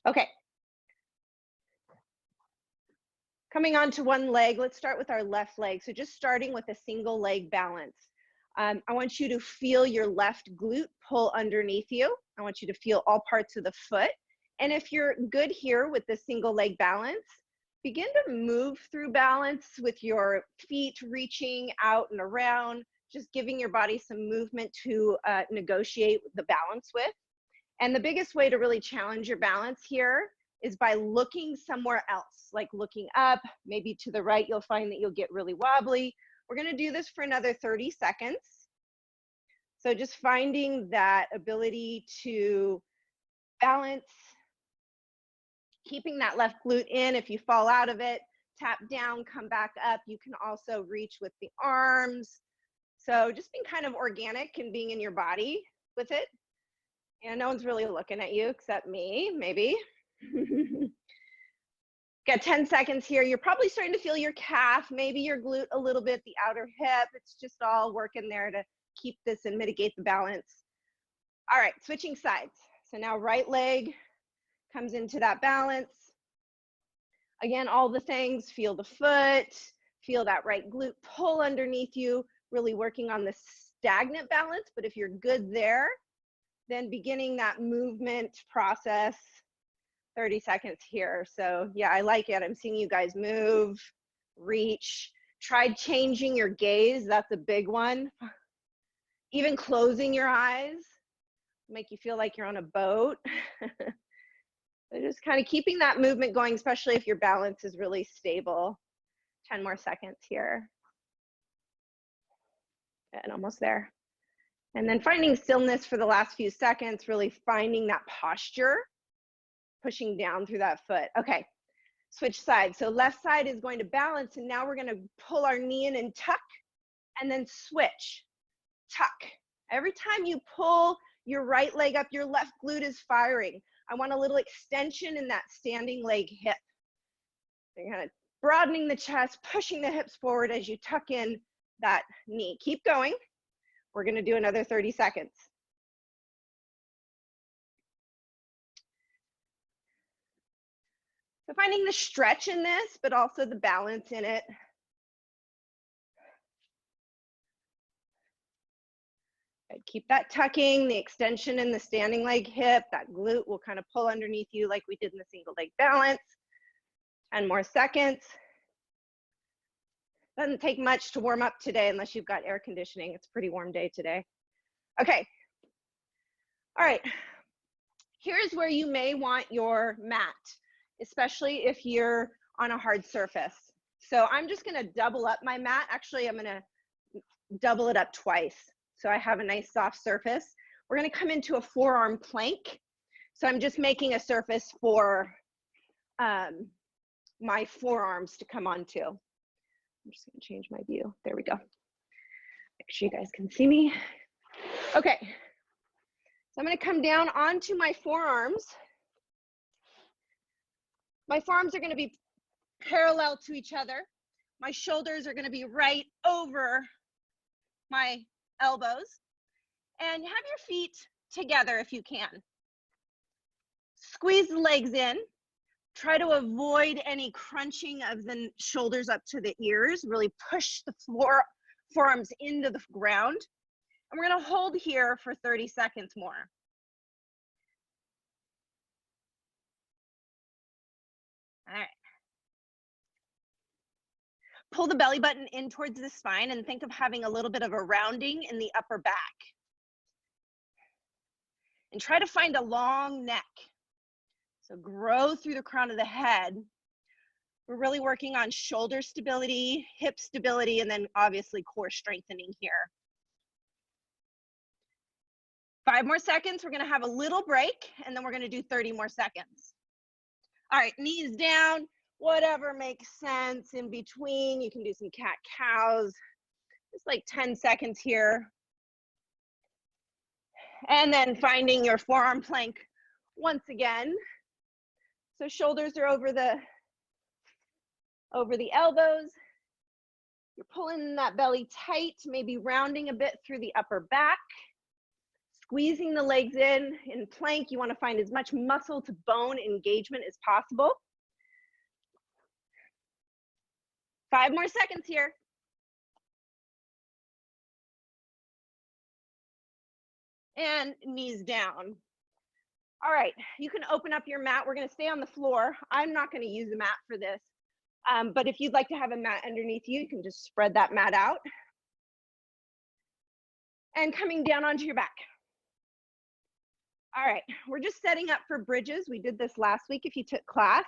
Okay. Coming on to one leg, let's start with our left leg. So just starting with a single leg balance. I want you to feel your left glute pull underneath you. I want you to feel all parts of the foot. And if you're good here with the single leg balance, begin to move through balance with your feet reaching out and around, just giving your body some movement to negotiate the balance with. And the biggest way to really challenge your balance here is by looking somewhere else, like looking up, maybe to the right. You'll find that you'll get really wobbly. We're gonna do this for another 30 seconds. So just finding that ability to balance, keeping that left glute in. If you fall out of it, tap down, come back up. You can also reach with the arms. So just being kind of organic and being in your body with it. And no one's really looking at you except me, maybe. Got 10 seconds here. You're probably starting to feel your calf, maybe your glute a little bit, the outer hip. It's just all working there to keep this and mitigate the balance. All right, switching sides. So now right leg comes into that balance. Again, all the things, feel the foot, feel that right glute pull underneath you, really working on the stagnant balance. But if you're good there, then beginning that movement process. 30 seconds here. So yeah, I like it. I'm seeing you guys move, reach. Try changing your gaze. That's a big one. Even closing your eyes, make you feel like you're on a boat. So just kind of keeping that movement going, especially if your balance is really stable. 10 more seconds here. And almost there. And then finding stillness for the last few seconds, really finding that posture, pushing down through that foot. Okay, switch sides. So left side is going to balance, and now we're going to pull our knee in and tuck, and then switch, tuck. Every time you pull your right leg up, your left glute is firing. I want a little extension in that standing leg hip. So you're kind of broadening the chest, pushing the hips forward as you tuck in that knee. Keep going. We're going to do another 30 seconds. So finding the stretch in this, but also the balance in it. Good. Keep that tucking, the extension in the standing leg hip. That glute will kind of pull underneath you like we did in the single leg balance. 10 more seconds. Doesn't take much to warm up today unless you've got air conditioning. It's a pretty warm day today. Okay. All right. Here's where you may want your mat, especially if you're on a hard surface. So I'm just gonna double up my mat. Actually, I'm gonna double it up twice. So I have a nice soft surface. We're gonna come into a forearm plank. So I'm just making a surface for my forearms to come onto. I'm just gonna change my view. There we go. Make sure you guys can see me. Okay, so I'm gonna come down onto my forearms. My forearms are gonna be parallel to each other. My shoulders are gonna be right over my elbows. And have your feet together if you can. Squeeze the legs in. Try to avoid any crunching of the shoulders up to the ears. Really push the forearms into the ground. And we're gonna hold here for 30 seconds more. All right. Pull the belly button in towards the spine and think of having a little bit of a rounding in the upper back. And try to find a long neck. So grow through the crown of the head. We're really working on shoulder stability, hip stability, and then obviously core strengthening here. 5 more seconds. We're gonna have a little break, and then we're gonna do 30 more seconds. All right, knees down, whatever makes sense in between. You can do some cat-cows. Just like 10 seconds here. And then finding your forearm plank once again. So shoulders are over the elbows. You're pulling that belly tight, maybe rounding a bit through the upper back. Squeezing the legs in plank, you want to find as much muscle to bone engagement as possible. 5 more seconds here. And knees down. All right, you can open up your mat. We're going to stay on the floor. I'm not going to use a mat for this, but if you'd like to have a mat underneath you, you can just spread that mat out. And coming down onto your back. All right, we're just setting up for bridges. We did this last week if you took class.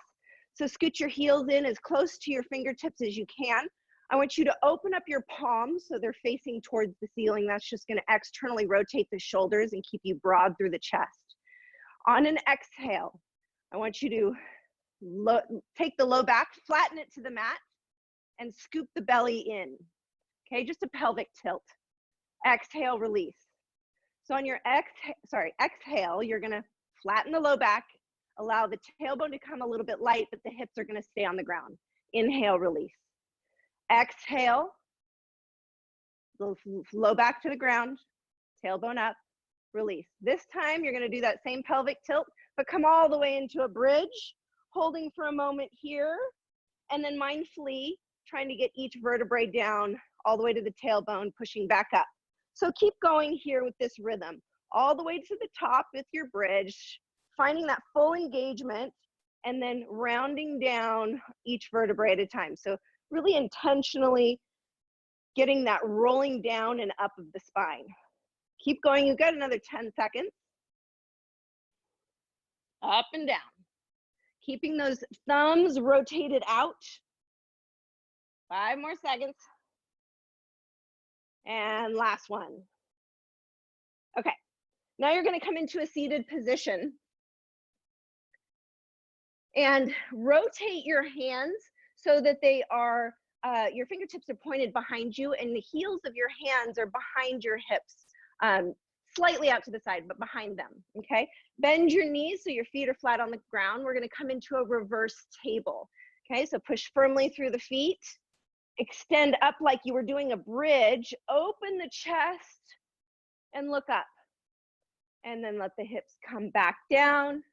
So scoot your heels in as close to your fingertips as you can. I want you to open up your palms so they're facing towards the ceiling. That's just going to externally rotate the shoulders and keep you broad through the chest. On an exhale, I want you to take the low back, flatten it to the mat, and scoop the belly in. Okay, just a pelvic tilt. Exhale, release. So on your exhale, you're going to flatten the low back, allow the tailbone to come a little bit light, but the hips are going to stay on the ground. Inhale, release. Exhale, low back to the ground, tailbone up, release. This time you're going to do that same pelvic tilt, but come all the way into a bridge, holding for a moment here, and then mindfully trying to get each vertebrae down all the way to the tailbone, pushing back up. So keep going here with this rhythm, all the way to the top with your bridge, finding that full engagement, and then rounding down each vertebrae at a time. So really intentionally getting that rolling down and up of the spine. Keep going, you've got another 10 seconds. Up and down. Keeping those thumbs rotated out. 5 more seconds. And last one. Okay, now you're going to come into a seated position and rotate your hands so that they are, your fingertips are pointed behind you and the heels of your hands are behind your hips, slightly out to the side, but behind them, okay? Bend your knees so your feet are flat on the ground. We're going to come into a reverse table, okay? So push firmly through the feet. Extend up like you were doing a bridge, open the chest and look up. And then let the hips come back down,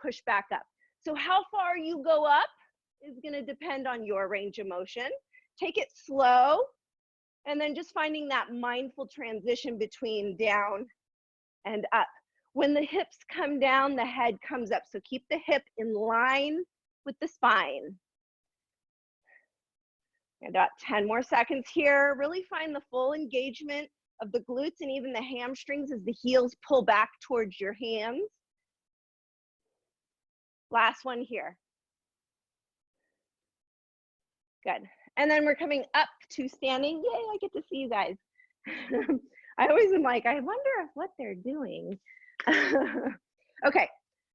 push back up. So how far you go up is going to depend on your range of motion. Take it slow and then just finding that mindful transition between down and up. When the hips come down, the head comes up. So keep the hip in line with the spine. And about 10 more seconds here. Really find the full engagement of the glutes and even the hamstrings as the heels pull back towards your hands. Last one here. Good. And then we're coming up to standing. Yay, I get to see you guys. I always am like, I wonder what they're doing. Okay,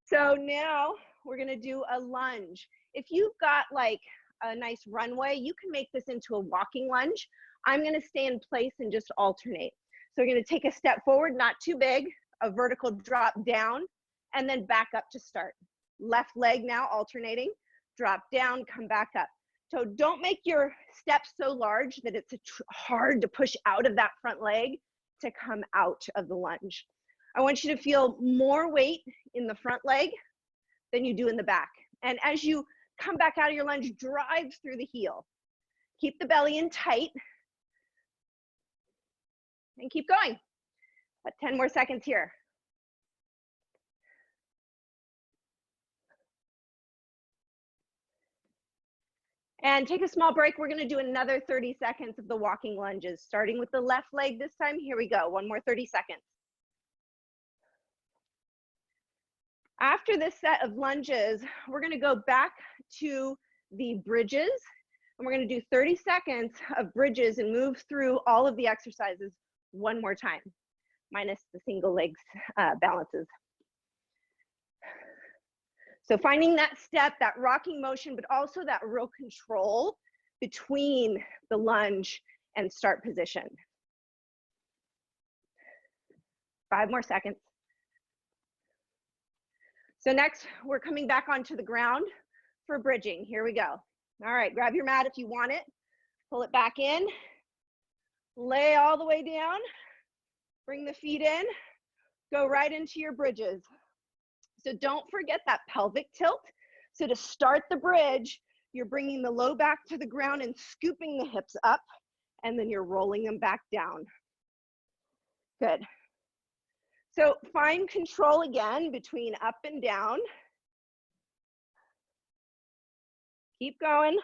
so now we're gonna do a lunge. If you've got like a nice runway, you can make this into a walking lunge. I'm going to stay in place and just alternate. So we're going to take a step forward, not too big, a vertical drop down, and then back up to start. Left leg now alternating, drop down, come back up. So don't make your steps so large that it's hard to push out of that front leg to come out of the lunge. I want you to feel more weight in the front leg than you do in the back. And as you come back out of your lunge, drive through the heel. Keep the belly in tight. And keep going. About 10 more seconds here. And take a small break. We're going to do another 30 seconds of the walking lunges, starting with the left leg this time. Here we go. One more 30 seconds. After this set of lunges, we're going to go back to the bridges, and we're going to do 30 seconds of bridges and move through all of the exercises one more time, minus the single legs balances. So finding that step, that rocking motion, but also that real control between the lunge and start position. 5 more seconds. So next, we're coming back onto the ground for bridging. Here we go. All right, grab your mat if you want it. Pull it back in. Lay all the way down. Bring the feet in. go right into your bridges. So don't forget that pelvic tilt. So to start the bridge, you're bringing the low back to the ground and scooping the hips up, and then you're rolling them back down. Good. So find control again between up and down. Keep going.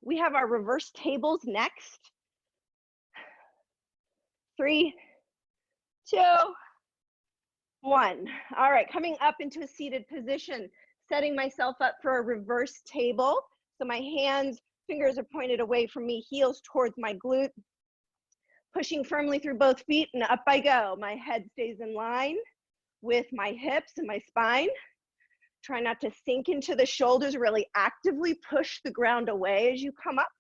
We have our reverse tables next. 3, 2, 1. All right, coming up into a seated position, setting myself up for a reverse table. So my hands, fingers are pointed away from me, heels towards my glute. Pushing firmly through both feet and up I go. My head stays in line with my hips and my spine. Try not to sink into the shoulders, really actively push the ground away as you come up.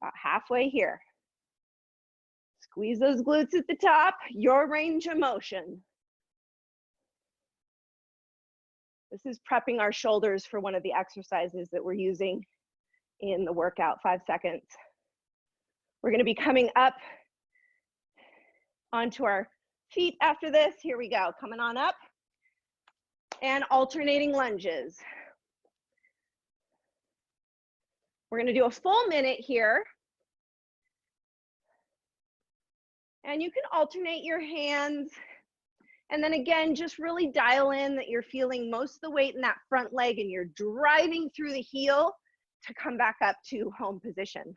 About halfway here. Squeeze those glutes at the top, your range of motion. This is prepping our shoulders for one of the exercises that we're using in the workout, 5 seconds. We're gonna be coming up onto our feet after this. Here we go, coming on up and alternating lunges. We're gonna do a full minute here. And you can alternate your hands. And then again, just really dial in that you're feeling most of the weight in that front leg and you're driving through the heel to come back up to home position.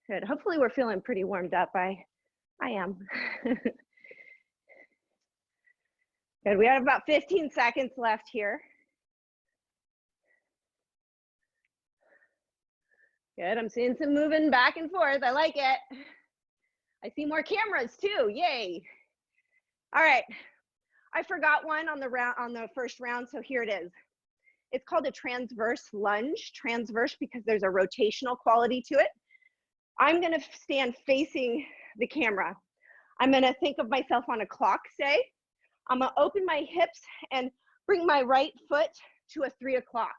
Good, hopefully we're feeling pretty warmed up. I am. Good, we have about 15 seconds left here. Good, I'm seeing some moving back and forth. I like it. I see more cameras too, yay. All right, I forgot one on the first round, so here it is. It's called a transverse lunge. Transverse because there's a rotational quality to it. I'm gonna stand facing the camera. I'm gonna think of myself on a clock, say. I'm gonna open my hips and bring my right foot to a 3 o'clock.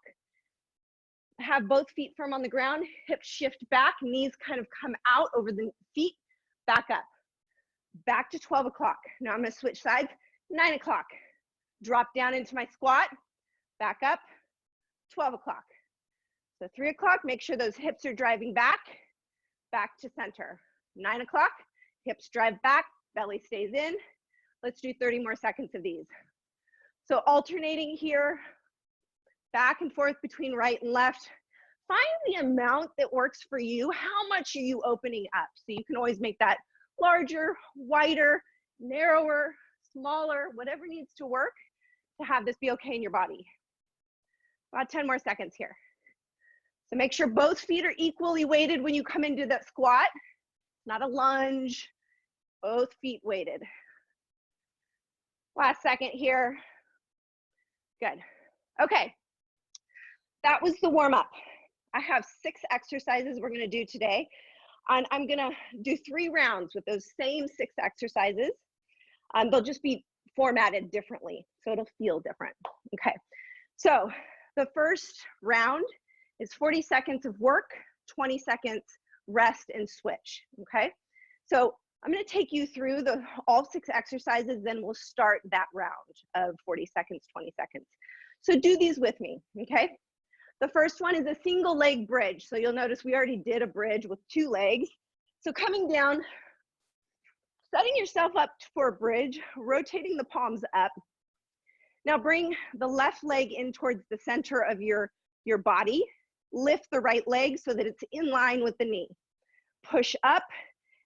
Have both feet firm on the ground, hips shift back, knees kind of come out over the feet, back up. Back to 12 o'clock. Now I'm gonna switch sides, 9 o'clock. Drop down into my squat, back up, 12 o'clock. So 3 o'clock, make sure those hips are driving back to center. 9 o'clock, hips drive back, belly stays in. Let's do 30 more seconds of these. So alternating here, back and forth between right and left. Find the amount that works for you. How much are you opening up? So you can always make that larger, wider, narrower, smaller, whatever needs to work to have this be okay in your body. About 10 more seconds here. So make sure both feet are equally weighted when you come into that squat. Not a lunge, both feet weighted. Last second here. Good. Okay, that was the warm up. I have 6 exercises we're gonna do today. And I'm gonna do 3 rounds with those same 6 exercises. They'll just be formatted differently, so it'll feel different. Okay, so the first round is 40 seconds of work, 20 seconds rest and switch, okay? So I'm gonna take you through all 6 exercises, then we'll start that round of 40 seconds, 20 seconds. So do these with me, okay? The first one is a single leg bridge. So you'll notice we already did a bridge with 2 legs. So coming down, setting yourself up for a bridge, rotating the palms up. Now bring the left leg in towards the center of your body. Lift the right leg so that it's in line with the knee. Push up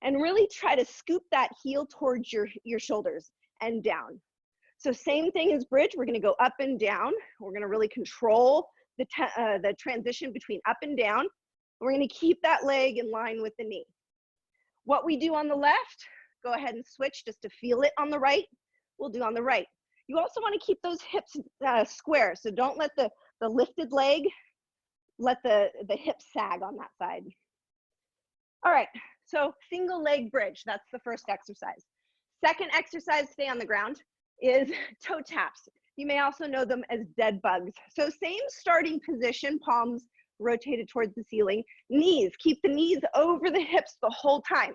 and really try to scoop that heel towards your shoulders and down. So same thing as bridge, we're gonna go up and down. We're gonna really control the transition between up and down. We're gonna keep that leg in line with the knee. What we do on the left, go ahead and switch just to feel it on the right. We'll do on the right. You also wanna keep those hips square, so don't let the lifted leg, let the hips sag on that side. All right, so single leg bridge, that's the first exercise. Second exercise, stay on the ground, is toe taps. You may also know them as dead bugs. So same starting position, palms rotated towards the ceiling. Knees, keep the knees over the hips the whole time.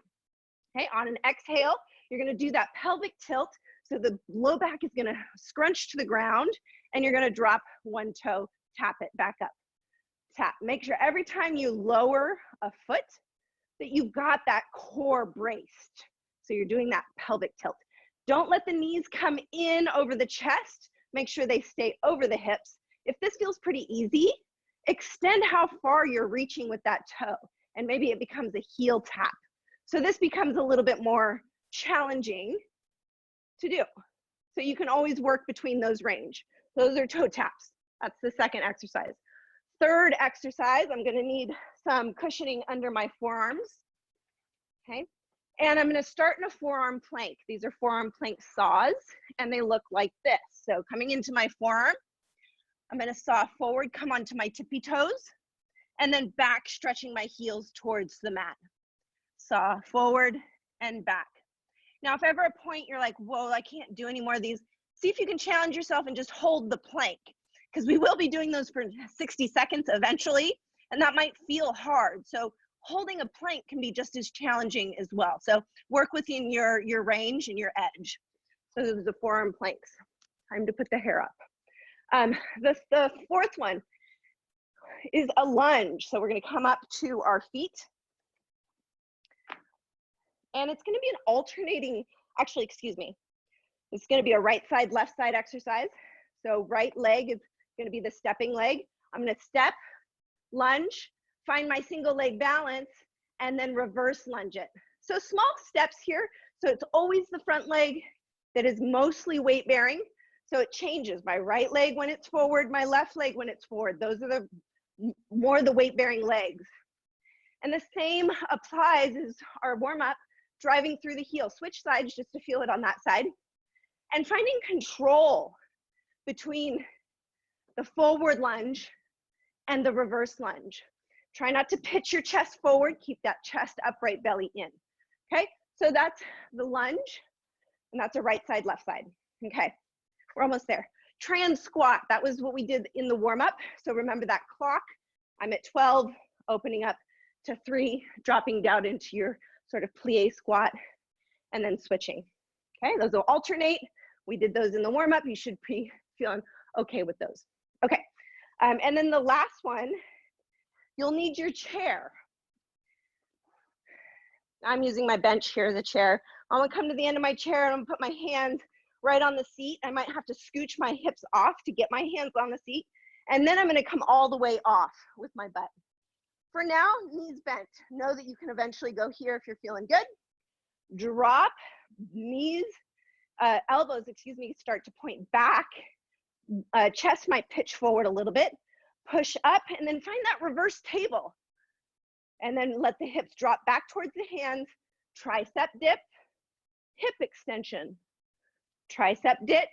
Okay, on an exhale, you're gonna do that pelvic tilt. So the low back is gonna scrunch to the ground and you're gonna drop one toe, tap it back up. Tap, make sure every time you lower a foot that you've got that core braced. So you're doing that pelvic tilt. Don't let the knees come in over the chest. Make sure they stay over the hips. If this feels pretty easy, extend how far you're reaching with that toe, and maybe it becomes a heel tap. So this becomes a little bit more challenging to do. So you can always work between those range. Those are toe taps. That's the second exercise. Third exercise, I'm gonna need some cushioning under my forearms, okay? And I'm gonna start in a forearm plank. These are forearm plank saws, and they look like this. So coming into my forearm, I'm gonna saw forward, come onto my tippy toes, and then back, stretching my heels towards the mat. Saw forward and back. Now, if ever a point you're like, whoa, I can't do any more of these, see if you can challenge yourself and just hold the plank, because we will be doing those for 60 seconds eventually, and that might feel hard. So holding a plank can be just as challenging as well. So work within your range and your edge. So those are the forearm planks. Time to put the hair up. The fourth one is a lunge. So we're gonna come up to our feet. And it's gonna be an alternating, actually, excuse me. It's gonna be a right side, left side exercise. So right leg is gonna be the stepping leg. I'm gonna step, lunge, find my single leg balance, and then reverse lunge it. So small steps here. So it's always the front leg that is mostly weight bearing. So it changes. My right leg when it's forward, my left leg when it's forward. Those are the more the weight bearing legs. And the same applies as our warm up, driving through the heel. Switch sides just to feel it on that side. And finding control between the forward lunge and the reverse lunge. Try not to pitch your chest forward, keep that chest upright, belly in. Okay, so that's the lunge, and that's a right side, left side. Okay, we're almost there. Trans squat, that was what we did in the warm up. So remember that clock. I'm at 12, opening up to 3, dropping down into your sort of plie squat, and then switching. Okay, those will alternate. We did those in the warm up. You should be feeling okay with those. Okay, and then the last one, you'll need your chair. I'm using my bench here as a chair. I'm gonna come to the end of my chair and I'm gonna put my hands right on the seat. I might have to scooch my hips off to get my hands on the seat. And then I'm gonna come all the way off with my butt. For now, knees bent. Know that you can eventually go here if you're feeling good. Drop, knees, elbows, excuse me, start to point back. Chest might pitch forward a little bit. Push up, and then find that reverse table. And then let the hips drop back towards the hands. Tricep dip, hip extension. Tricep dip,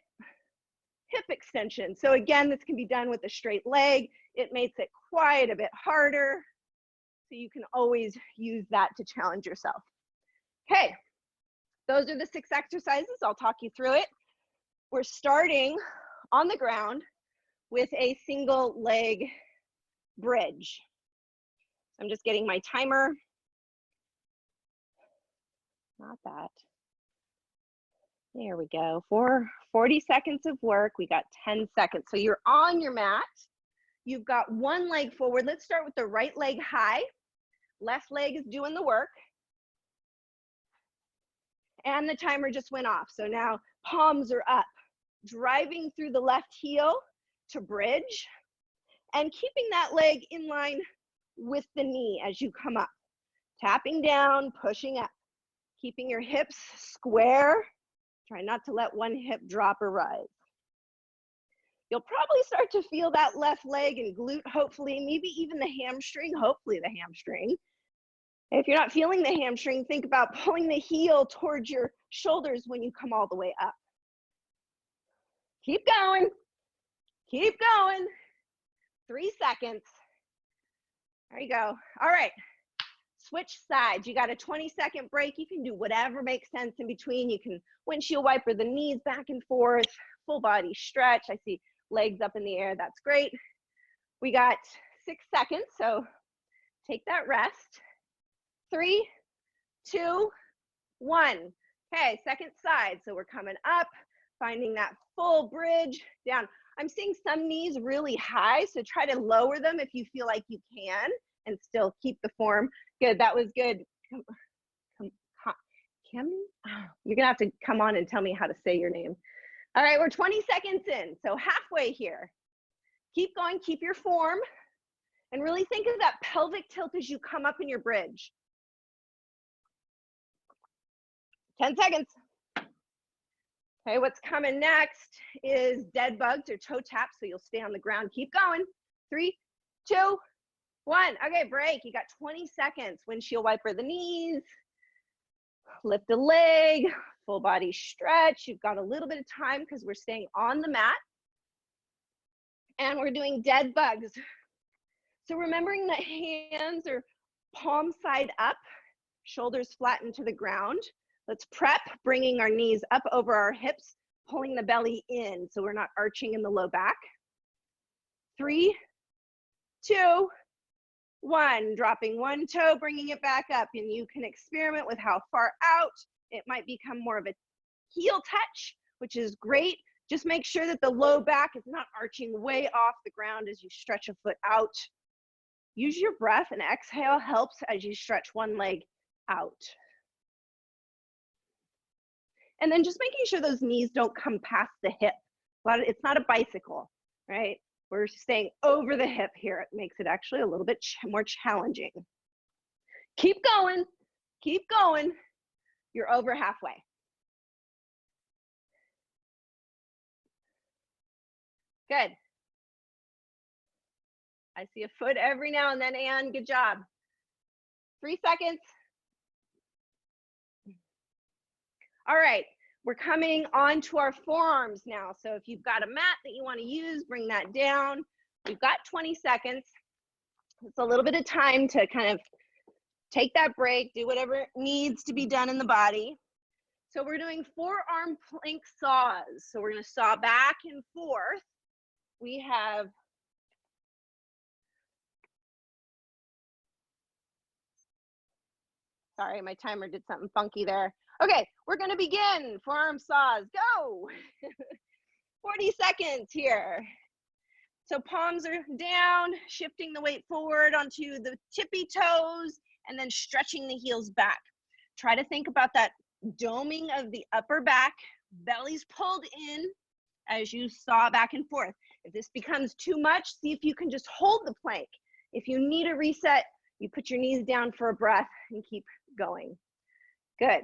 hip extension. So again, this can be done with a straight leg. It makes it quite a bit harder. So you can always use that to challenge yourself. Okay, those are the 6 exercises. I'll talk you through it. We're starting on the ground with a single leg bridge. I'm just getting my timer. Not that. There we go. For 40 seconds of work, we got 10 seconds. So you're on your mat. You've got one leg forward. Let's start with the right leg high. Left leg is doing the work. And the timer just went off. So now palms are up. Driving through the left heel to bridge. And keeping that leg in line with the knee as you come up. Tapping down, pushing up. Keeping your hips square. Try not to let one hip drop or rise. You'll probably start to feel that left leg and glute, hopefully, maybe even the hamstring, hopefully the hamstring. If you're not feeling the hamstring, think about pulling the heel towards your shoulders when you come all the way up. Keep going. Keep going. 3 seconds. There you go. All right. Switch sides. You got a 20-second break. You can do whatever makes sense in between. You can windshield wiper the knees back and forth, full body stretch. I see legs up in the air. That's great. We got 6 seconds, so take that rest. 3, 2, 1. Okay, second side. So we're coming up, finding that full bridge down. I'm seeing some knees really high, so try to lower them if you feel like you can and still keep the form. Good, that was good. Kim, you're gonna have to come on and tell me how to say your name. All right, we're 20 seconds in, so halfway here. Keep going, keep your form, and really think of that pelvic tilt as you come up in your bridge. 10 seconds. Okay, what's coming next is dead bugs or toe taps, so you'll stay on the ground. Keep going. 3, 2, 1. Okay, break. You got 20 seconds. Windshield wiper the knees. Lift a leg. Full body stretch. You've got a little bit of time because we're staying on the mat. And we're doing dead bugs. So remembering that hands are palm side up, shoulders flattened to the ground. Let's prep, bringing our knees up over our hips, pulling the belly in so we're not arching in the low back. 3, 2, 1. Dropping one toe, bringing it back up. And you can experiment with how far out. It might become more of a heel touch, which is great. Just make sure that the low back is not arching way off the ground as you stretch a foot out. Use your breath, and exhale helps as you stretch one leg out. And then just making sure those knees don't come past the hip. It's not a bicycle, right? We're staying over the hip here. It makes it actually a little bit more challenging. Keep going, keep going. You're over halfway. Good. I see a foot every now and then, Anne, good job. 3 seconds. All right, we're coming onto our forearms now. So if you've got a mat that you want to use, bring that down. We've got 20 seconds. It's a little bit of time to kind of take that break, do whatever needs to be done in the body. So we're doing forearm plank saws. So we're going to saw back and forth. We have sorry, my timer did something funky there. Okay, we're gonna begin. Forearm saws, go. 40 seconds here. So palms are down, shifting the weight forward onto the tippy toes, and then stretching the heels back. Try to think about that doming of the upper back, belly's pulled in as you saw back and forth. If this becomes too much, see if you can just hold the plank. If you need a reset, you put your knees down for a breath and keep going. Good.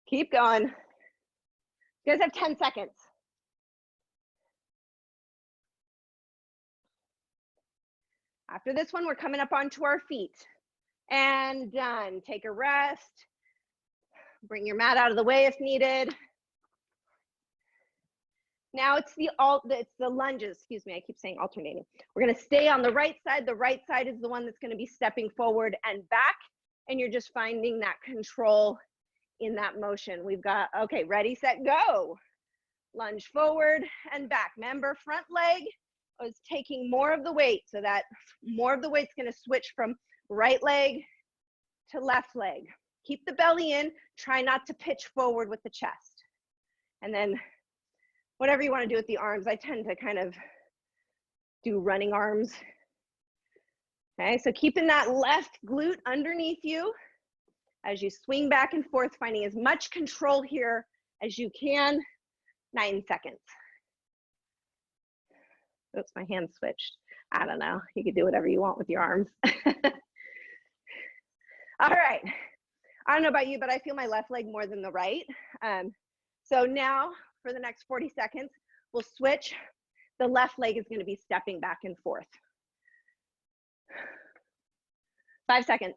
Keep going. You guys have 10 seconds. After this one, we're coming up onto our feet. And done. Take a rest. Bring your mat out of the way if needed. Now it's the lunges, excuse me, I keep saying alternating. We're gonna stay on the right side. The right side is the one that's gonna be stepping forward and back, and you're just finding that control in that motion. We've got, okay, ready, set, go. Lunge forward and back. Remember, front leg is taking more of the weight, so that more of the weight's gonna switch from right leg to left leg. Keep the belly in, try not to pitch forward with the chest. And then whatever you want to do with the arms, I tend to kind of do running arms. Okay, so keeping that left glute underneath you as you swing back and forth, finding as much control here as you can. 9 seconds. Oops, my hand switched. I don't know, you can do whatever you want with your arms. All right, I don't know about you, but I feel my left leg more than the right. So now, for the next 40 seconds, we'll switch. The left leg is going to be stepping back and forth. 5 seconds.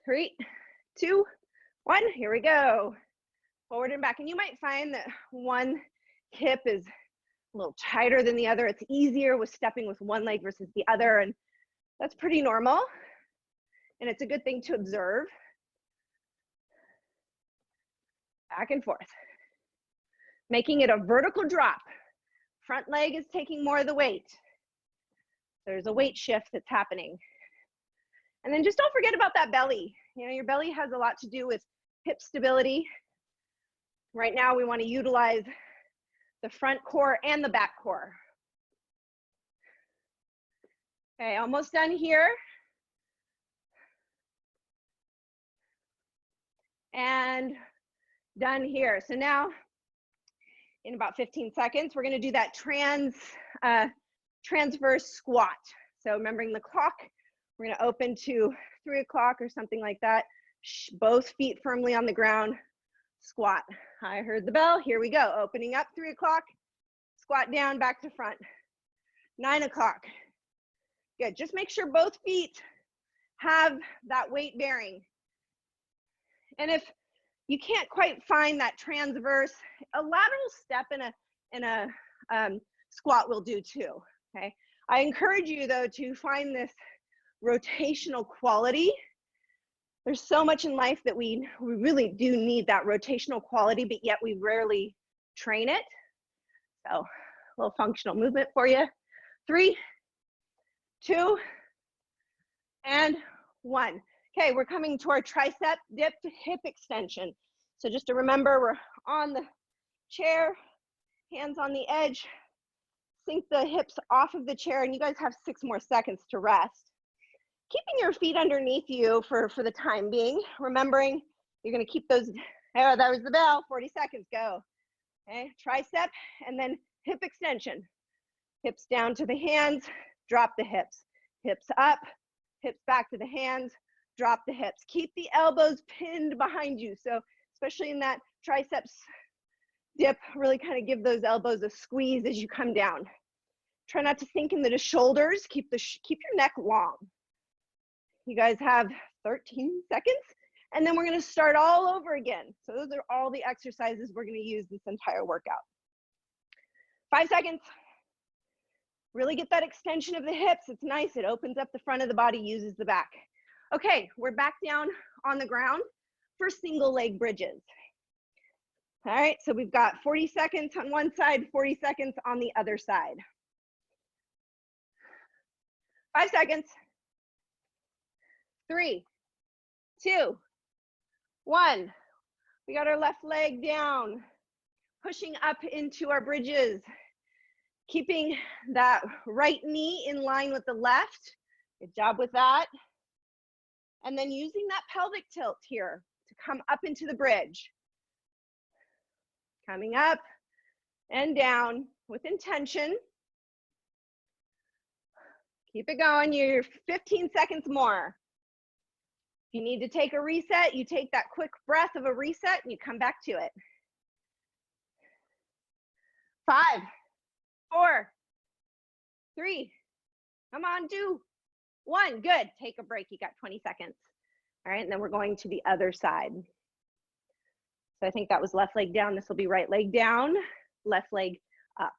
3, 2, 1, here we go. Forward and back. And you might find that one hip is a little tighter than the other. It's easier with stepping with one leg versus the other, and that's pretty normal. And it's a good thing to observe. Back and forth. Making it a vertical drop. Front leg is taking more of the weight. There's a weight shift that's happening. And then just don't forget about that belly. You know, your belly has a lot to do with hip stability. Right now, we want to utilize the front core and the back core. Okay, almost done here. And done here. So now, in about 15 seconds, we're going to do that transverse squat. So remembering the clock, we're going to open to 3 o'clock or something like that. Both feet firmly on the ground, squat. I heard the bell. Here we go. Opening up 3 o'clock, squat down, back to front. 9 o'clock. Good. Just make sure both feet have that weight bearing. And if you can't quite find that transverse, a lateral step in a squat will do too. Okay. I encourage you though to find this rotational quality. There's so much in life that we really do need that rotational quality, but yet we rarely train it. So a little functional movement for you. 3, 2, and 1. Okay, we're coming to our tricep dip to hip extension. So just to remember, we're on the chair, hands on the edge, sink the hips off of the chair, and you guys have 6 more seconds to rest. Keeping your feet underneath you for the time being, remembering you're gonna keep those, oh, that was the bell, 40 seconds, go. Okay, tricep, and then hip extension. Hips down to the hands, drop the hips. Hips up, hips back to the hands, drop the hips. Keep the elbows pinned behind you. So especially in that triceps dip, really kind of give those elbows a squeeze as you come down. Try not to sink into the shoulders. Keep your neck long. You guys have 13 seconds, and then we're gonna start all over again. So those are all the exercises we're gonna use this entire workout. 5 seconds. Really get that extension of the hips. It's nice. It opens up the front of the body, uses the back. Okay, we're back down on the ground for single leg bridges. All right, so we've got 40 seconds on one side, 40 seconds on the other side. 5 seconds. 3, 2, 1. We got our left leg down, pushing up into our bridges, keeping that right knee in line with the left. Good job with that. And then using that pelvic tilt here to come up into the bridge. Coming up and down with intention. Keep it going. You're 15 seconds more. If you need to take a reset, you take that quick breath of a reset and you come back to it. 5, 4, 3, come on, 2, 1. Good. Take a break. You got 20 seconds. All right, and then we're going to the other side. So I think that was left leg down. This will be right leg down, left leg up.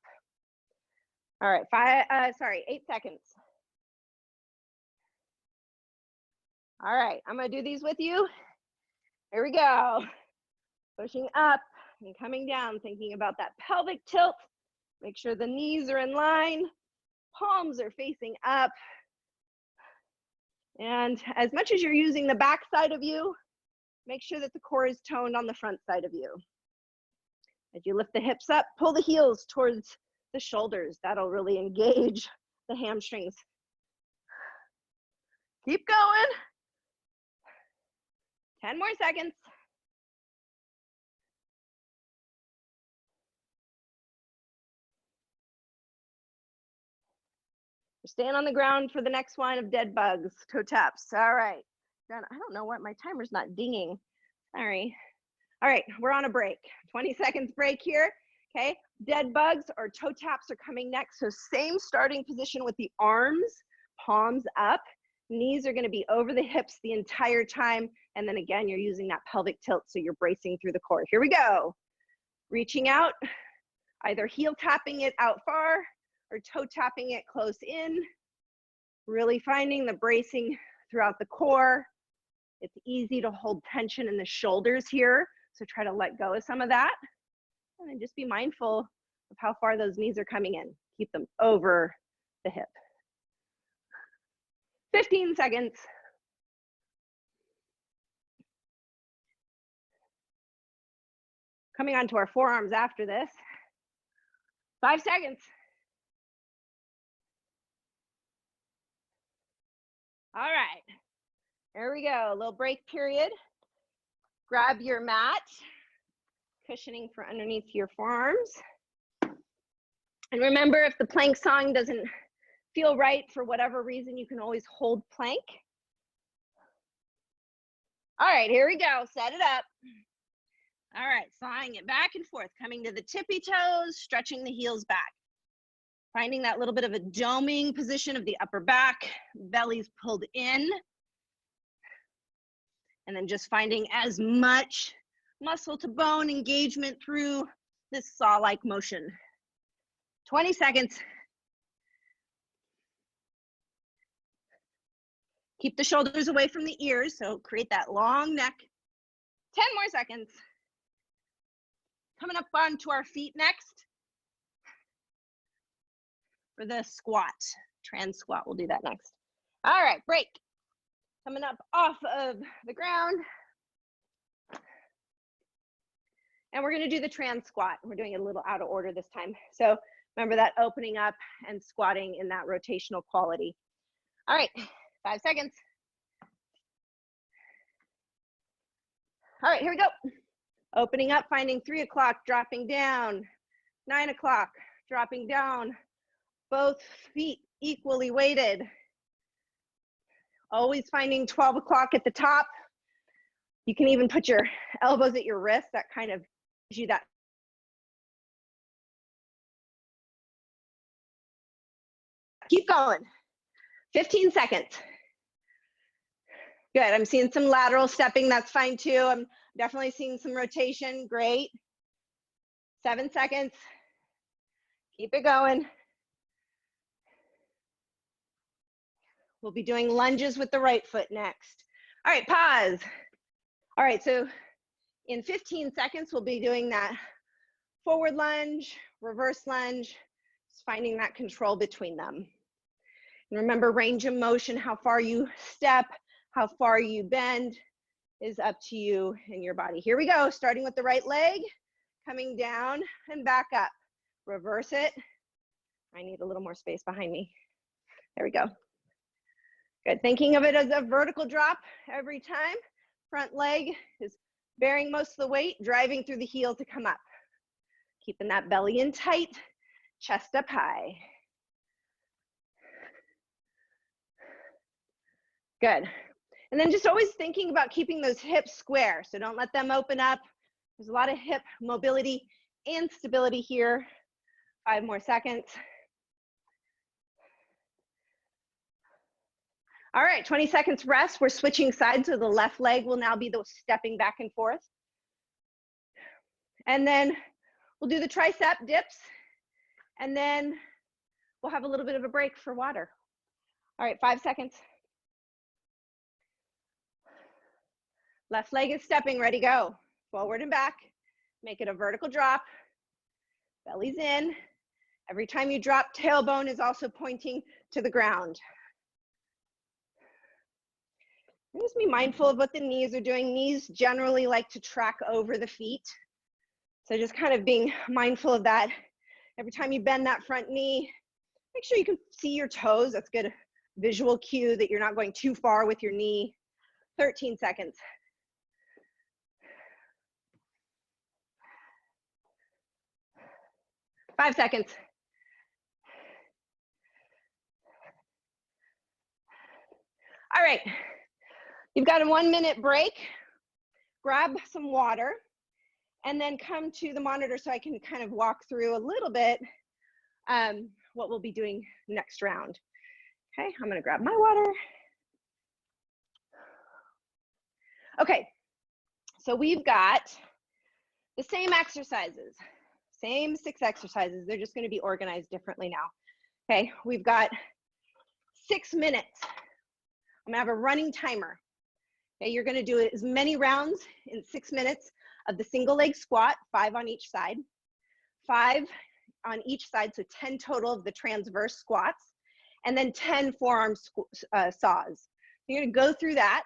All right, 8 seconds. All right, I'm gonna do these with you. Here we go. Pushing up and coming down, thinking about that pelvic tilt. Make sure the knees are in line, palms are facing up. And as much as you're using the back side of you, make sure that the core is toned on the front side of you. As you lift the hips up, pull the heels towards the shoulders. That'll really engage the hamstrings. Keep going. 10 more seconds. We're staying on the ground for the next one of dead bugs, toe taps. All right. I don't know what, my timer's not dinging. Sorry. All right, we're on a break. 20 seconds break here. Okay, dead bugs or toe taps are coming next. So same starting position with the arms, palms up. Knees are going to be over the hips the entire time. And then again, you're using that pelvic tilt, so you're bracing through the core. Here we go. Reaching out, either heel tapping it out far or toe tapping it close in. Really finding the bracing throughout the core. It's easy to hold tension in the shoulders here, so try to let go of some of that. And then just be mindful of how far those knees are coming in. Keep them over the hip. 15 seconds. Coming onto our forearms after this. 5 seconds. All right, there we go, a little break period. Grab your mat, cushioning for underneath your forearms. And remember, if the plank song doesn't feel right for whatever reason, you can always hold plank. All right, here we go, set it up. All right, sawing it back and forth, coming to the tippy toes, stretching the heels back. Finding that little bit of a doming position of the upper back, belly's pulled in. And then just finding as much muscle to bone engagement through this saw-like motion. 20 seconds. Keep the shoulders away from the ears, so create that long neck. 10 more seconds. Coming up onto our feet next for the squat, trans squat. We'll do that next. All right, break. Coming up off of the ground. And we're gonna do the trans squat. We're doing it a little out of order this time. So remember that opening up and squatting in that rotational quality. All right, 5 seconds. All right, here we go. Opening up, finding 3 o'clock, dropping down. 9 o'clock, dropping down. Both feet equally weighted. Always finding 12 o'clock at the top. You can even put your elbows at your wrist. That kind of gives you that. Keep going. 15 seconds. Good, I'm seeing some lateral stepping, that's fine too. I'm definitely seeing some rotation, great. 7 seconds. Keep it going. We'll be doing lunges with the right foot next. All right, pause. All right, so in 15 seconds, we'll be doing that forward lunge, reverse lunge, just finding that control between them. And remember, range of motion, how far you step, how far you bend is up to you and your body. Here we go, starting with the right leg, coming down and back up. Reverse it. I need a little more space behind me. There we go. Good, thinking of it as a vertical drop every time. Front leg is bearing most of the weight, driving through the heel to come up. Keeping that belly in tight, chest up high. Good. And then just always thinking about keeping those hips square, so don't let them open up. There's a lot of hip mobility and stability here. 5 more seconds. All right, 20 seconds rest. We're switching sides, so the left leg will now be the stepping back and forth. And then we'll do the tricep dips, and then we'll have a little bit of a break for water. All right, 5 seconds. Left leg is stepping, ready, go. Forward and back, make it a vertical drop. Belly's in. Every time you drop, tailbone is also pointing to the ground. Just be mindful of what the knees are doing. Knees generally like to track over the feet. So just kind of being mindful of that. Every time you bend that front knee, make sure you can see your toes. That's good visual cue that you're not going too far with your knee. 13 seconds. Five seconds. All right, you've got a 1 minute break. Grab some water and then come to the monitor so I can kind of walk through a little bit what we'll be doing next round. Okay, I'm gonna grab my water. Okay, so we've got the same exercises, same 6 exercises. They're just gonna be organized differently now. Okay, we've got 6 minutes. I'm gonna have a running timer. Okay, you're gonna do as many rounds in 6 minutes of the single leg squat, 5 on each side, 5 on each side, so 10 total of the transverse squats, and then 10 forearm saws. You're gonna go through that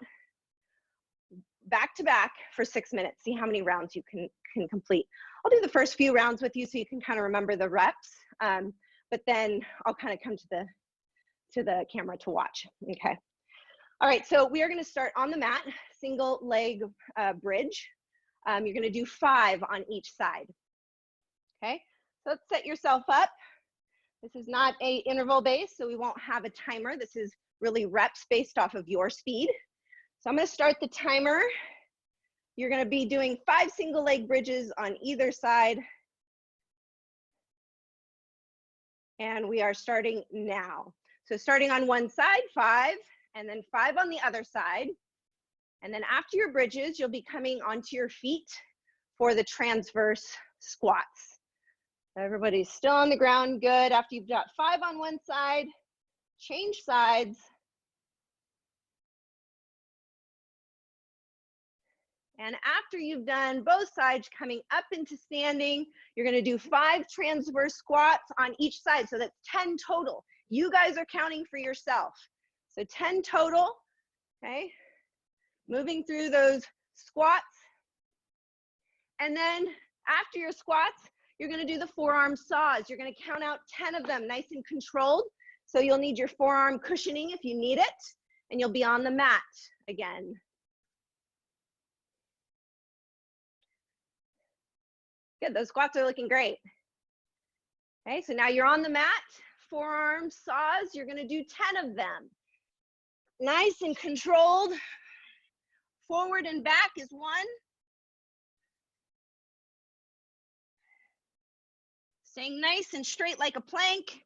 back to back for 6 minutes. See how many rounds you can complete. I'll do the first few rounds with you so you can kind of remember the reps, but then I'll kind of come to the camera to watch, okay? All right, so we are gonna start on the mat, single leg bridge. You're gonna do 5 on each side, okay? So let's set yourself up. This is not a interval base, so we won't have a timer. This is really reps based off of your speed. So I'm gonna start the timer. You're gonna be doing 5 single leg bridges on either side. And we are starting now. So starting on one side, 5, and then 5 on the other side. And then after your bridges, you'll be coming onto your feet for the transverse squats. Everybody's still on the ground, good. After you've got 5 on one side, change sides. And after you've done both sides, coming up into standing, you're gonna do 5 transverse squats on each side. So that's 10 total. You guys are counting for yourself. So 10 total, okay? Moving through those squats. And then after your squats, you're gonna do the forearm saws. You're gonna count out 10 of them, nice and controlled. So you'll need your forearm cushioning if you need it, and you'll be on the mat again. Good, those squats are looking great. Okay, so now you're on the mat, forearm saws, you're gonna do 10 of them. Nice and controlled. Forward and back is 1. Staying nice and straight like a plank.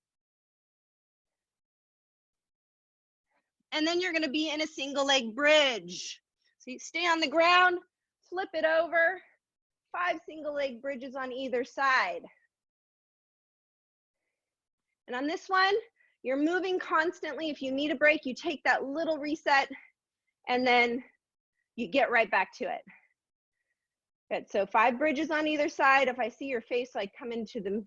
And then you're gonna be in a single leg bridge. So you stay on the ground, flip it over, 5 single leg bridges on either side. And on this one, you're moving constantly. If you need a break, you take that little reset and then you get right back to it. Good, so 5 bridges on either side. If I see your face like come into the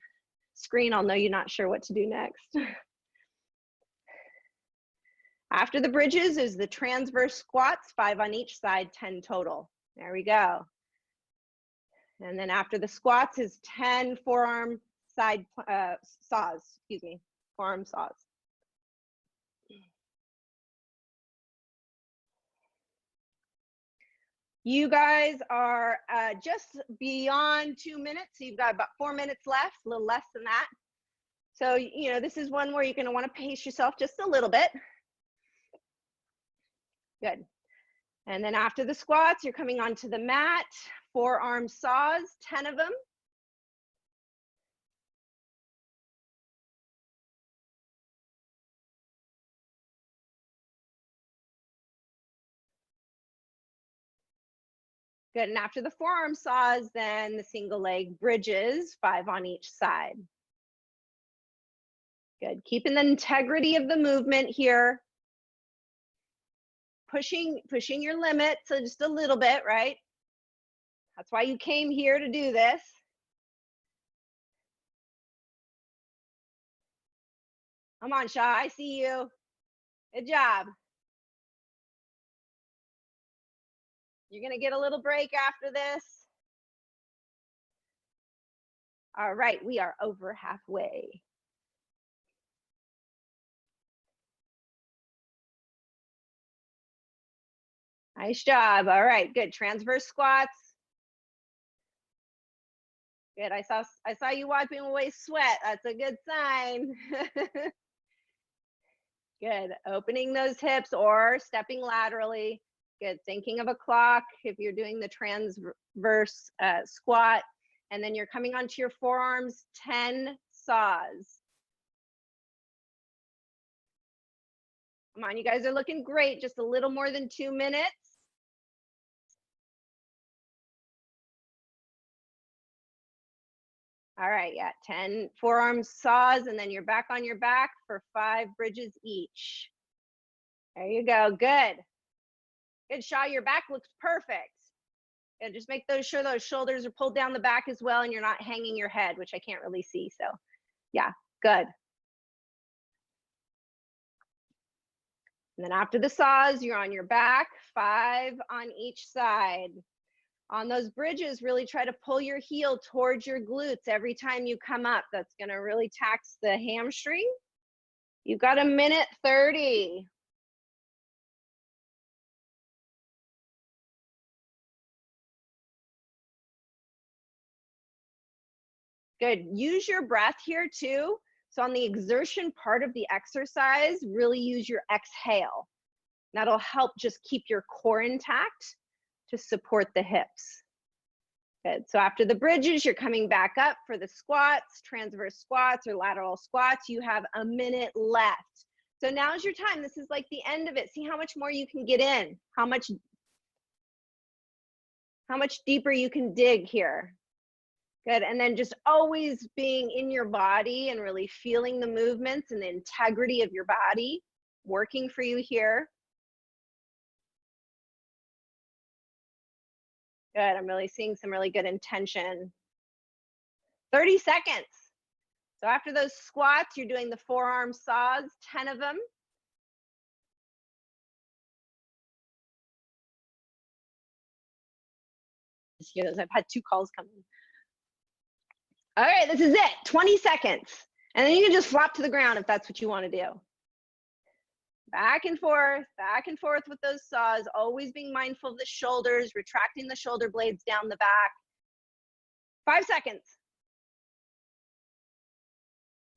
screen, I'll know you're not sure what to do next. After the bridges is the transverse squats, 5 on each side, 10 total. There we go. And then after the squats is 10 forearm side saws, excuse me, forearm saws. You guys are just beyond 2 minutes. So you've got about 4 minutes left, a little less than that. So, you know, this is one where you're gonna wanna pace yourself just a little bit. Good. And then after the squats, you're coming onto the mat, forearm saws, 10 of them. Good, and after the forearm saws, then the single leg bridges, 5 on each side. Good, keeping the integrity of the movement here. Pushing your limit, so just a little bit, right? That's why you came here to do this. Come on, Shaw, I see you. Good job. You're gonna get a little break after this. All right, we are over halfway. Nice job. All right, good. Transverse squats. Good. I saw you wiping away sweat. That's a good sign. Good. Opening those hips or stepping laterally. Good. Thinking of a clock if you're doing the transverse squat. And then you're coming onto your forearms, 10 saws. Come on, you guys are looking great. Just a little more than 2 minutes. All right, yeah, 10 forearm saws, and then you're back on your back for 5 bridges each. There you go, good. Good, Shaw, your back looks perfect. And just make sure those shoulders are pulled down the back as well, and you're not hanging your head, which I can't really see, so Yeah, good. And then after the saws, you're on your back, 5 on each side. On those bridges, really try to pull your heel towards your glutes every time you come up. That's gonna really tax the hamstring. You've got 1:30. Good. Use your breath here too. So on the exertion part of the exercise, really use your exhale. That'll help just keep your core intact to support the hips. Good. So after the bridges, you're coming back up for the squats, transverse squats or lateral squats. You have 1 minute left. So now's your time. This is like the end of it. See how much more you can get in, how much deeper you can dig here. Good. And then just always being in your body and really feeling the movements and the integrity of your body working for you here. Good. I'm really seeing some really good intention. 30 seconds. So after those squats, you're doing the forearm saws, 10 of them. I've had 2 calls come in. All right, this is it, 20 seconds. And then you can just flop to the ground if that's what you want to do. Back and forth with those saws, always being mindful of the shoulders, retracting the shoulder blades down the back. 5 seconds.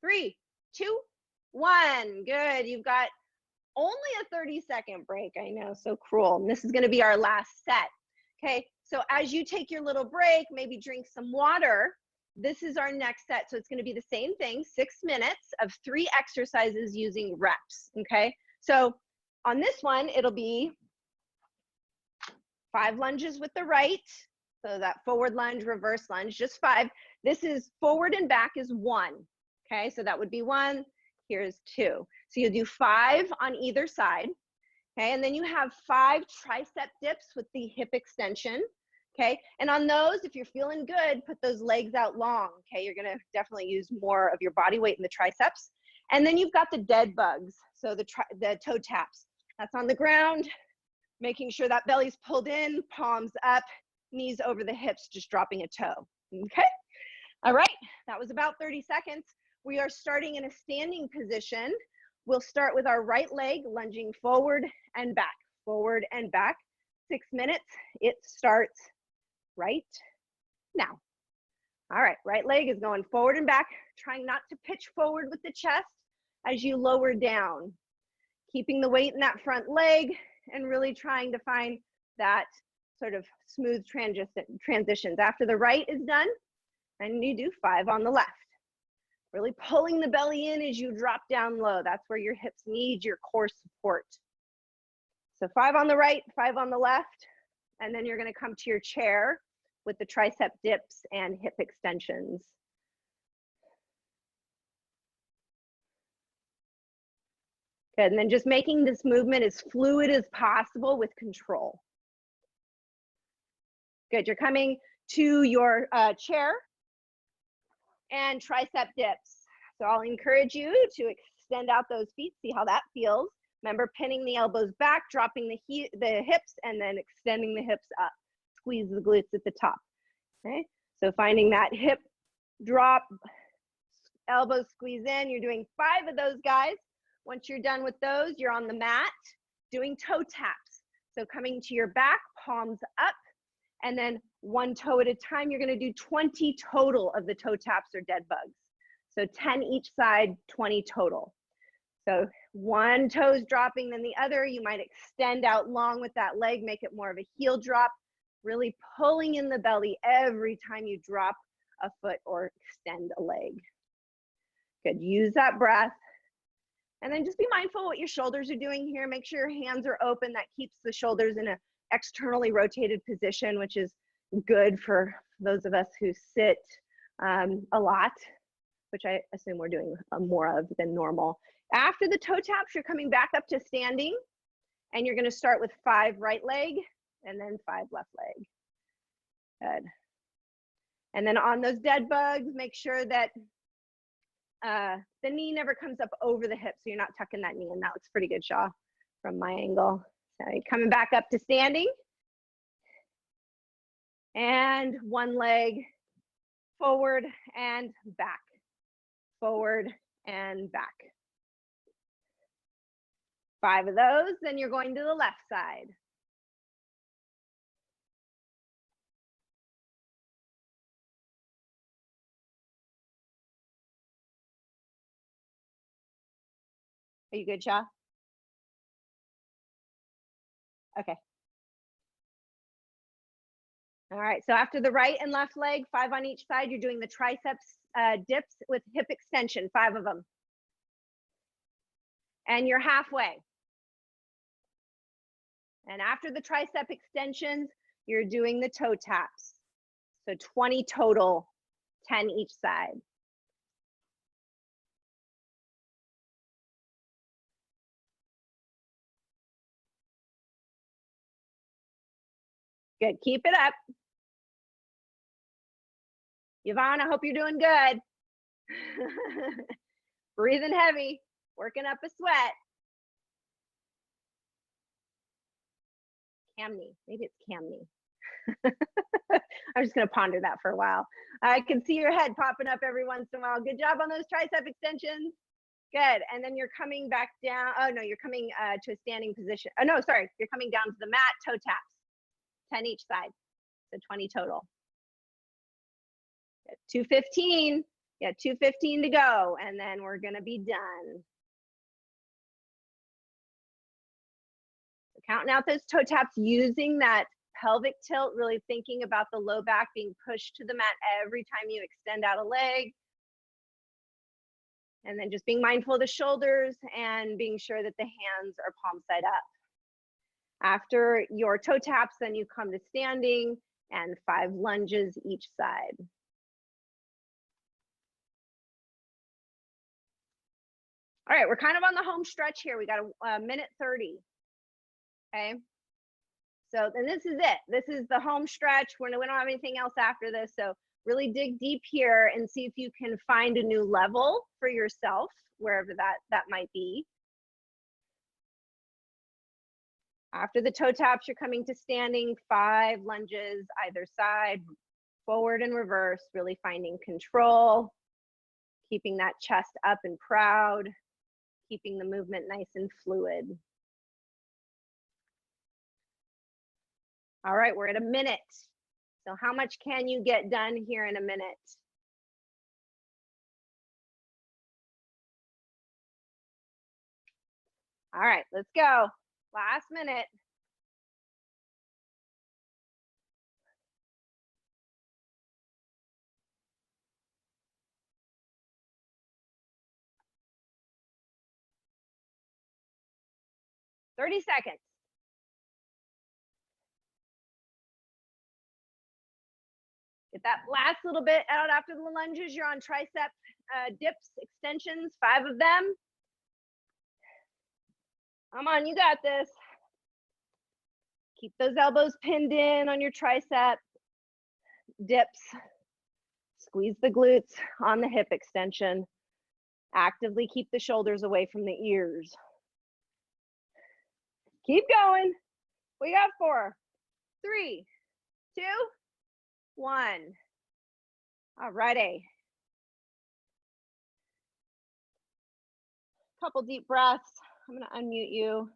3, 2, 1. Good. You've got only a 30-second break. I know, so cruel. And this is going to be our last set. Okay, so as you take your little break, maybe drink some water. This is our next set. So it's going to be the same thing, 6 minutes of 3 exercises using reps. Okay, so on this one, it'll be 5 lunges with the right. So that forward lunge, reverse lunge, just 5. This is forward and back is 1. Okay, so that would be 1. Here's 2. So you'll do 5 on either side. Okay, and then you have 5 tricep dips with the hip extension. Okay, and on those, if you're feeling good, put those legs out long. Okay, you're gonna definitely use more of your body weight in the triceps. And then you've got the dead bugs, so the toe taps. That's on the ground, making sure that belly's pulled in, palms up, knees over the hips, just dropping a toe. Okay, all right, that was about 30 seconds. We are starting in a standing position. We'll start with our right leg lunging forward and back, 6 minutes. It starts right now. All right, right leg is going forward and back, trying not to pitch forward with the chest as you lower down. Keeping the weight in that front leg and really trying to find that sort of smooth transitions. After the right is done, and you do 5 on the left. Really pulling the belly in as you drop down low. That's where your hips need your core support. So 5 on the right, 5 on the left, and then you're going to come to your chair with the tricep dips and hip extensions. Good, and then just making this movement as fluid as possible with control. Good, you're coming to your chair and tricep dips. So I'll encourage you to extend out those feet, see how that feels. Remember, pinning the elbows back, dropping the hips, and then extending the hips up. Squeeze the glutes at the top. Okay, so finding that hip drop, elbows squeeze in. You're doing 5 of those, guys. Once you're done with those, you're on the mat doing toe taps. So coming to your back, palms up, and then 1 toe at a time. You're going to do 20 total of the toe taps or dead bugs. So 10 each side, 20 total. So 1 toe's dropping, then the other. You might extend out long with that leg, make it more of a heel drop, really pulling in the belly every time you drop a foot or extend a leg. Good, use that breath. And then just be mindful what your shoulders are doing here. Make sure your hands are open. That keeps the shoulders in an externally rotated position, which is good for those of us who sit a lot, which I assume we're doing more of than normal. After the toe taps, you're coming back up to standing, and you're going to start with 5 right leg and then 5 left leg. Good. And then on those dead bugs, make sure that the knee never comes up over the hip, so you're not tucking that knee in. That looks pretty good, Shaw, from my angle. So you're coming back up to standing. And one leg forward and back, forward and back. 5 of those, then you're going to the left side. Are you good, Shaw? Okay. All right, so after the right and left leg, 5 on each side, you're doing the triceps dips with hip extension, 5 of them. And you're halfway. And after the tricep extensions, you're doing the toe taps. So 20 total, 10 each side. Good, keep it up. Yvonne, I hope you're doing good. Breathing heavy, working up a sweat. Camney, maybe it's Camney. I'm just gonna ponder that for a while. I can see your head popping up every once in a while. Good job on those tricep extensions. Good, and then you're coming back down. Oh no, you're coming to a standing position. Oh no, sorry, you're coming down to the mat, toe taps. 10 each side, so 20 total. 215, yeah, 215 to go, and then we're gonna be done. So counting out those toe taps, using that pelvic tilt, really thinking about the low back being pushed to the mat every time you extend out a leg. And then just being mindful of the shoulders and being sure that the hands are palm side up. After your toe taps, then you come to standing and 5 lunges each side. All right, we're kind of on the home stretch here. We got a minute 30. Okay. So then this is it. This is the home stretch. We don't have anything else after this. So really dig deep here and see if you can find a new level for yourself, wherever that might be. After the toe taps, you're coming to standing, 5 lunges either side, forward and reverse, really finding control, keeping that chest up and proud, keeping the movement nice and fluid. All right, we're at a minute. So how much can you get done here in a minute? All right, let's go. Last minute. $30 seconds. Get that last little bit out after the lunges. You're on tricep dips, extensions, 5 of them. Come on, you got this. Keep those elbows pinned in on your tricep dips. Squeeze the glutes on the hip extension. Actively keep the shoulders away from the ears. Keep going. We got 4, 3, 2, 1. All righty. Couple deep breaths. I'm going to unmute you.